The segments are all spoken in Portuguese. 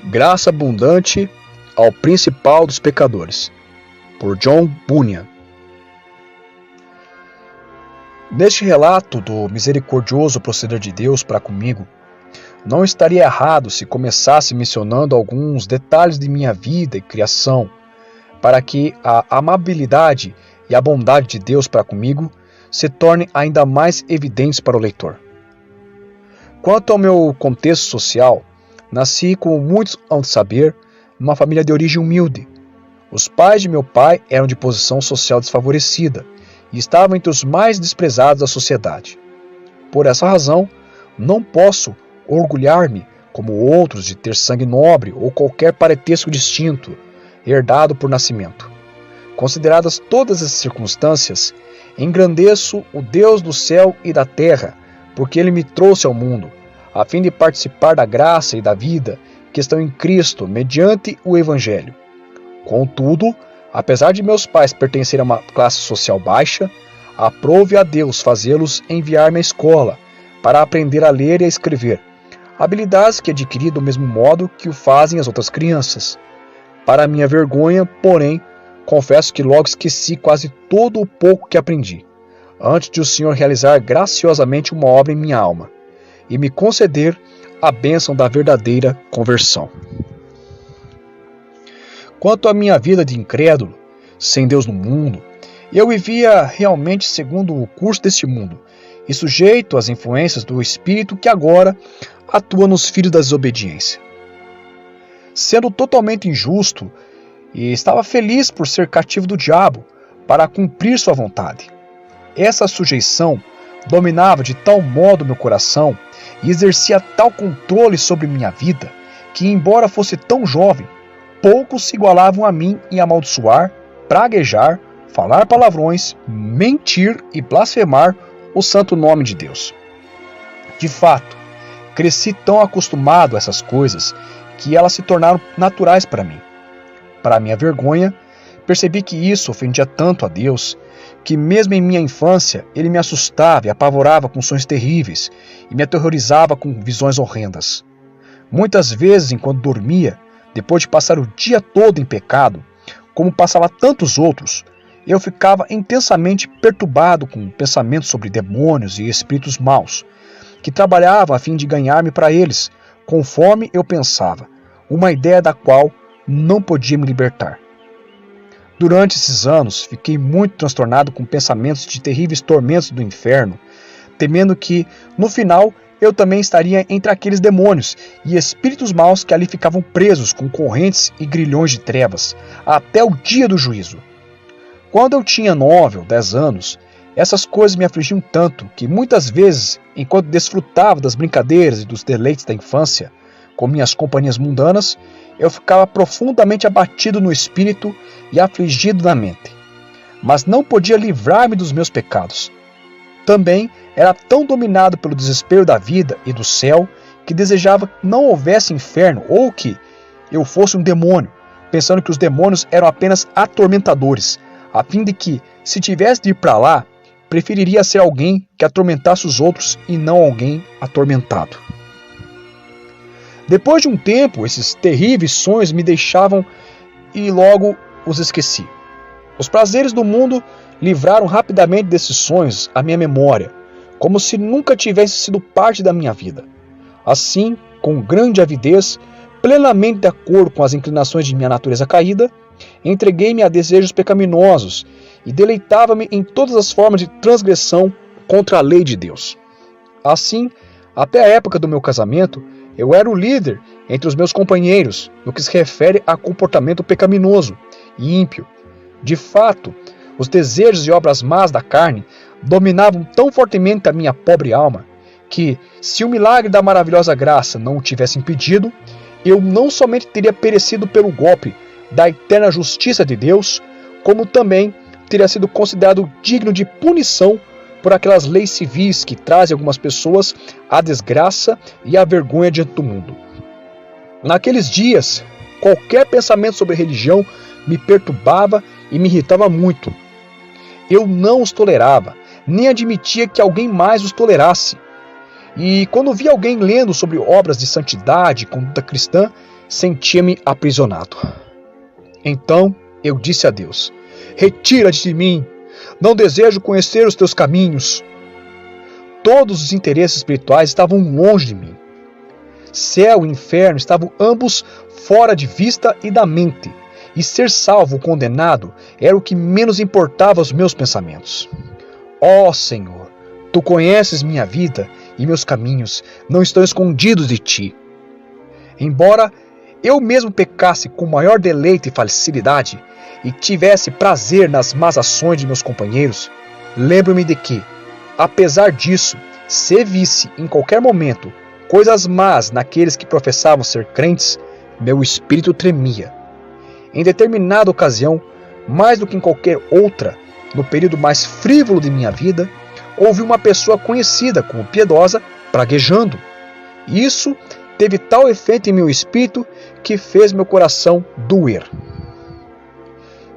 Graça abundante ao principal dos pecadores, por John Bunyan. Neste relato do misericordioso proceder de Deus para comigo, não estaria errado se começasse mencionando alguns detalhes de minha vida e criação, para que a amabilidade e a bondade de Deus para comigo se tornem ainda mais evidentes para o leitor. Quanto ao meu contexto social, nasci, como muitos hão de saber, numa família de origem humilde. Os pais de meu pai eram de posição social desfavorecida e estavam entre os mais desprezados da sociedade. Por essa razão, não posso orgulhar-me, como outros, de ter sangue nobre ou qualquer parentesco distinto, herdado por nascimento. Consideradas todas essas circunstâncias, engrandeço o Deus do céu e da terra, porque Ele me trouxe ao mundo, a fim de participar da graça e da vida que estão em Cristo, mediante o Evangelho. Contudo, apesar de meus pais pertencerem a uma classe social baixa, aprove a Deus fazê-los enviar-me à escola, para aprender a ler e a escrever, habilidades que adquiri do mesmo modo que o fazem as outras crianças. Para minha vergonha, porém, confesso que logo esqueci quase todo o pouco que aprendi, antes de o Senhor realizar graciosamente uma obra em minha alma, e me conceder a bênção da verdadeira conversão. Quanto à minha vida de incrédulo, sem Deus no mundo, eu vivia realmente segundo o curso deste mundo, e sujeito às influências do Espírito que agora atua nos filhos da desobediência. Sendo totalmente injusto, e estava feliz por ser cativo do diabo, para cumprir sua vontade. Essa sujeição dominava de tal modo meu coração e exercia tal controle sobre minha vida, que, embora fosse tão jovem, poucos se igualavam a mim em amaldiçoar, praguejar, falar palavrões, mentir e blasfemar o santo nome de Deus. De fato, cresci tão acostumado a essas coisas que elas se tornaram naturais para mim. Para minha vergonha, percebi que isso ofendia tanto a Deus, que mesmo em minha infância Ele me assustava e apavorava com sonhos terríveis e me aterrorizava com visões horrendas. Muitas vezes, enquanto dormia, depois de passar o dia todo em pecado, como passava tantos outros, eu ficava intensamente perturbado com pensamentos sobre demônios e espíritos maus, que trabalhavam a fim de ganhar-me para eles, conforme eu pensava, uma ideia da qual não podia me libertar. Durante esses anos, fiquei muito transtornado com pensamentos de terríveis tormentos do inferno, temendo que, no final, eu também estaria entre aqueles demônios e espíritos maus que ali ficavam presos com correntes e grilhões de trevas, até o dia do juízo. Quando eu tinha 9 ou 10 anos, essas coisas me afligiam tanto que muitas vezes, enquanto desfrutava das brincadeiras e dos deleites da infância, com minhas companhias mundanas, eu ficava profundamente abatido no espírito e afligido na mente. Mas não podia livrar-me dos meus pecados. Também era tão dominado pelo desespero da vida e do céu que desejava que não houvesse inferno ou que eu fosse um demônio, pensando que os demônios eram apenas atormentadores, a fim de que, se tivesse de ir para lá, preferiria ser alguém que atormentasse os outros e não alguém atormentado. Depois de um tempo, esses terríveis sonhos me deixavam e logo os esqueci. Os prazeres do mundo livraram rapidamente desses sonhos a minha memória, como se nunca tivesse sido parte da minha vida. Assim, com grande avidez, plenamente de acordo com as inclinações de minha natureza caída, entreguei-me a desejos pecaminosos e deleitava-me em todas as formas de transgressão contra a lei de Deus. Assim, até a época do meu casamento, eu era o líder entre os meus companheiros no que se refere a comportamento pecaminoso e ímpio. De fato, os desejos e obras más da carne dominavam tão fortemente a minha pobre alma que, se o milagre da maravilhosa graça não o tivesse impedido, eu não somente teria perecido pelo golpe da eterna justiça de Deus, como também teria sido considerado digno de punição por aquelas leis civis que trazem algumas pessoas à desgraça e à vergonha diante do mundo. Naqueles dias, qualquer pensamento sobre religião me perturbava e me irritava muito. Eu não os tolerava, nem admitia que alguém mais os tolerasse. E quando via alguém lendo sobre obras de santidade e conduta cristã, sentia-me aprisionado. Então eu disse a Deus: retira-te de mim, não desejo conhecer os teus caminhos. Todos os interesses espirituais estavam longe de mim. Céu e inferno estavam ambos fora de vista e da mente, e ser salvo ou condenado era o que menos importava aos meus pensamentos. Ó Senhor, Tu conheces minha vida e meus caminhos não estão escondidos de Ti. Embora eu mesmo pecasse com maior deleite e facilidade e tivesse prazer nas más ações de meus companheiros, lembro-me de que, apesar disso, se visse em qualquer momento coisas más naqueles que professavam ser crentes, meu espírito tremia. Em determinada ocasião, mais do que em qualquer outra, no período mais frívolo de minha vida, ouvi uma pessoa conhecida como piedosa praguejando. Isso teve tal efeito em meu espírito que fez meu coração doer.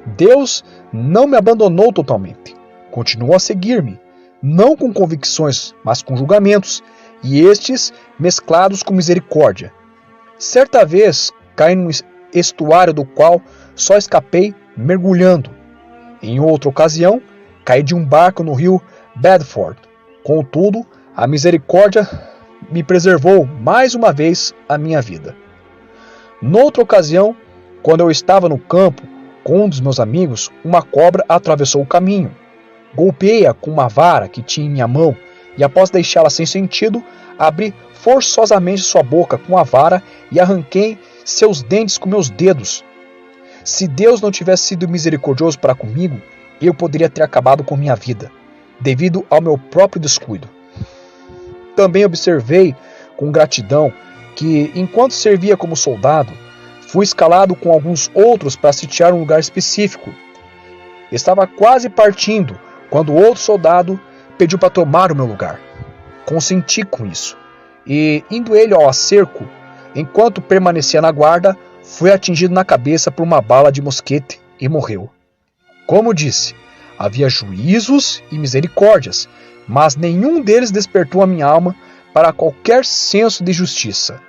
Deus não me abandonou totalmente. Continuou a seguir-me, não com convicções, mas com julgamentos, e estes mesclados com misericórdia. Certa vez caí num estuário do qual só escapei mergulhando. Em outra ocasião, caí de um barco no rio Bedford. Contudo, a misericórdia me preservou mais uma vez a minha vida. Noutra ocasião, quando eu estava no campo com um dos meus amigos, uma cobra atravessou o caminho. Golpeei-a com uma vara que tinha em minha mão e, após deixá-la sem sentido, abri forçosamente sua boca com a vara e arranquei seus dentes com meus dedos. Se Deus não tivesse sido misericordioso para comigo, eu poderia ter acabado com minha vida, devido ao meu próprio descuido. Também observei com gratidão que, enquanto servia como soldado, fui escalado com alguns outros para sitiar um lugar específico. Estava quase partindo quando outro soldado pediu para tomar o meu lugar. Consenti com isso, e, indo ele ao acerco, enquanto permanecia na guarda, foi atingido na cabeça por uma bala de mosquete e morreu. Como disse, havia juízos e misericórdias, mas nenhum deles despertou a minha alma para qualquer senso de justiça.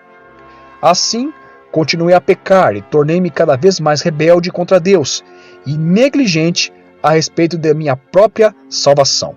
Assim, continuei a pecar e tornei-me cada vez mais rebelde contra Deus e negligente a respeito da minha própria salvação.